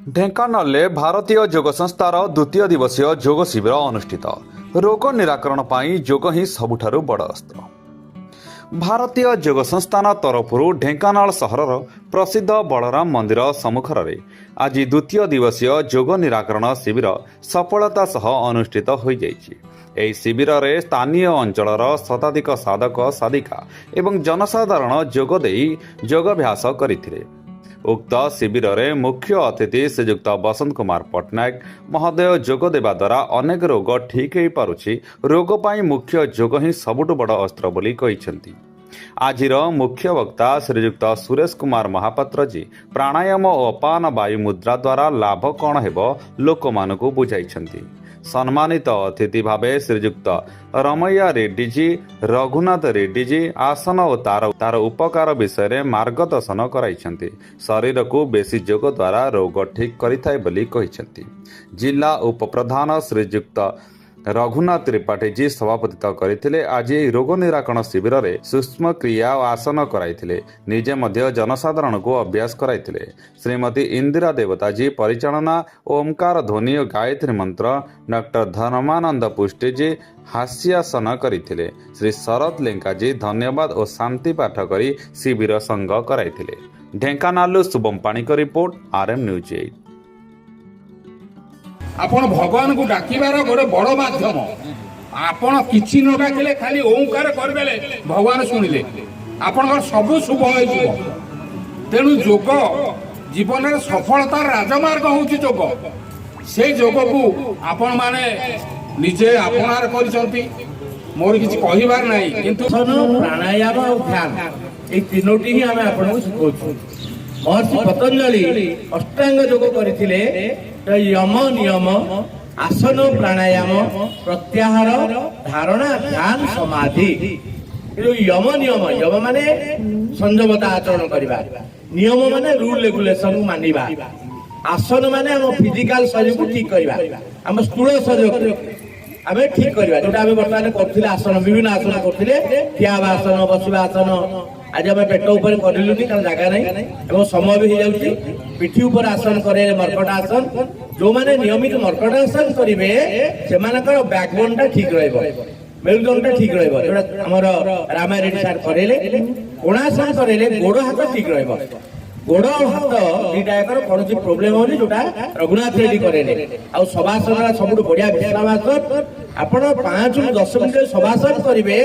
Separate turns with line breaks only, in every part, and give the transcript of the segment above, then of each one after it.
ढेंकानाल भारतीय योग संस्थार द्वितीय दिवसीय योग शिविर अनुष्ठित। रोग निराकरण पाई योग ही सबुठारु बड़ अस्त्र। भारतीय योग संस्थान तरफरु ढेंकानाल सहरर प्रसिद्ध बलराम मंदिर सम्मुखरे आज द्वितीय दिवसीय योग निराकरण शिविर सफलता सह अनुष्ठित हो जाइछि। ଏହି ଶିବିରରେ ସ୍ଥାନୀୟ ଅଞ୍ଚଳର ଶତାଧିକ ସାଧକ ସାଧିକା ଏବଂ ଜନସାଧାରଣ ଯୋଗ ଦେଇ ଯୋଗାଭ୍ୟାସ କରିଥିଲେ। ଉକ୍ତ ଶିବିରରେ ମୁଖ୍ୟ ଅତିଥି ଶ୍ରୀଯୁକ୍ତ ବସନ୍ତ କୁମାର ପଟ୍ଟନାୟକ ମହୋଦୟ ଯୋଗ ଦେବା ଦ୍ୱାରା ଅନେକ ରୋଗ ଠିକ୍ ହୋଇପାରୁଛି। ରୋଗ ପାଇଁ ମୁଖ୍ୟ ଯୋଗ ହିଁ ସବୁଠୁ ବଡ଼ ଅସ୍ତ୍ର ବୋଲି କହିଛନ୍ତି। ଆଜିର ମୁଖ୍ୟ ବକ୍ତା ଶ୍ରୀଯୁକ୍ତ ସୁରେଶ କୁମାର ମହାପାତ୍ରଜୀ ପ୍ରାଣାୟାମ ଓ ଅପାନ ବାୟୁ ମୁଦ୍ରା ଦ୍ୱାରା ଲାଭ କ'ଣ ହେବ ଲୋକମାନଙ୍କୁ ବୁଝାଇଛନ୍ତି। सम्मानित अतिथि भावे श्रीयुक्त रमैया रेड्डीजी रघुनाथ रेड्डीजी आसन और तार उपकार विषय मार्गदर्शन कराइछन्ति। शरीर को बेसी योग द्वारा रोग ठीक करिथाय बोली कहिछन्ति। जिला उपप्रधान श्रीयुक्त रघुनाथ त्रिपाठी सभापतित्व करथिले। आज रोग निराकरण शिविर में सूक्ष्म क्रिया और आसन कराइथिले। निजे मध्य जनसाधारण को अभ्यास कराइथिले। श्रीमती इंदिरा देवताजी परिचालना ओमकार ध्वनि और गायत्री मंत्र डॉक्टर धर्मानंद पुष्टिजी हास्यासन करथिले। श्री शरद लेंकाजी धन्यवाद और शांति पाठ करी शिविर संग कराइथिले। ढेंकानाल शुभम पाणी का रिपोर्ट RM न्यूज 8।
आपण भगवान को डाकिबार गोटे बड़ माध्यम। आपण किछि न डाकिले खाली ओंकार करदेले भगवान सुनिले आपण सब शुभ हो। तेणु योग जीवन में सफलता राजमार्ग होउछि योग। से योग को आपण माने निजे आपणार करिसंती। मोर किछि कहिबार नाही, किंतु
प्राणायाम और ध्यान ए तीनोटी ही हमें आपण को सिखौछु। महर्षि पतंजलि अष्टांग योग करथिले। तो यम नियम आसन प्राणायाम प्रत्याहार धारणा ध्यान समाधि। यम नियम यम माने संयमता आचरण करबा। नियम माने रूल रेगुलेशन को मानिबा। आसन माने हम फिजिकल शरीर को ठीक करबा। हम स्थूल शरीर को आमे ठीक करबा। जोटा आमे वर्तमान करथिले आसन विभिन्न आसन करथिले। ठिया आसन बसिबा आसन आज आम पेट ऊपर करलुनी कारण जगह नहीं समय भी हो जाऊँगी। पिठी ऊपर आसन करे मर्कट आसन। जो माने नियमित मर्कट आसन करेंगे से बैकबोन टा ठीक रहिबो, मेरुदंड टा ठीक रहिबो। जोटा हमर रामा रेड्डी सार करेले कोणासन करेले गोड़ हाथ ठीक रहिबो। गोड़ हाथ दुईटा एकर कौन प्रोब्लेम होनी जोटा रघुनाथ रेड्डी करेले। आ शवासन सबुठ बढ़िया विश्रामासन। आपण 5 ରୁ 10 मिनिट शवासन करेंगे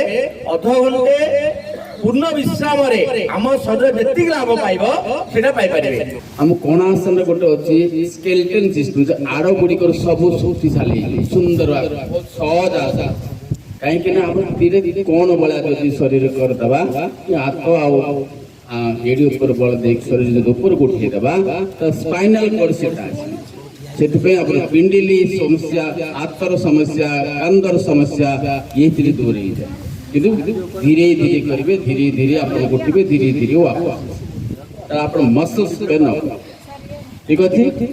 अध घंटे पूर्ण विश्राम रे आम शरीर जेति लाभ पाइबो सेटा पाइ परिबे।
हम कोणासन गोटे अछि स्केलेटन सिस्टम जो आड़ गुडी कर सब शक्तिशाली सुंदर सहज आसन। काहे कि ना हम धीरे धीरे कोन बला जति शरीर कर दबा हाथ आ एडी ऊपर बल देख शरीर जो ऊपर उठे दबा त स्पाइनल कॉर्ड सेटा सेति पे अपन पिंडली समस्या आत्तर समस्या अंदर समस्या ये धीरे दूर हो जाए। किंतु धीरे धीरे करेंगे धीरे धीरे आप उठे धीरे धीरे आप मसल्स पेन ठीक अच्छे।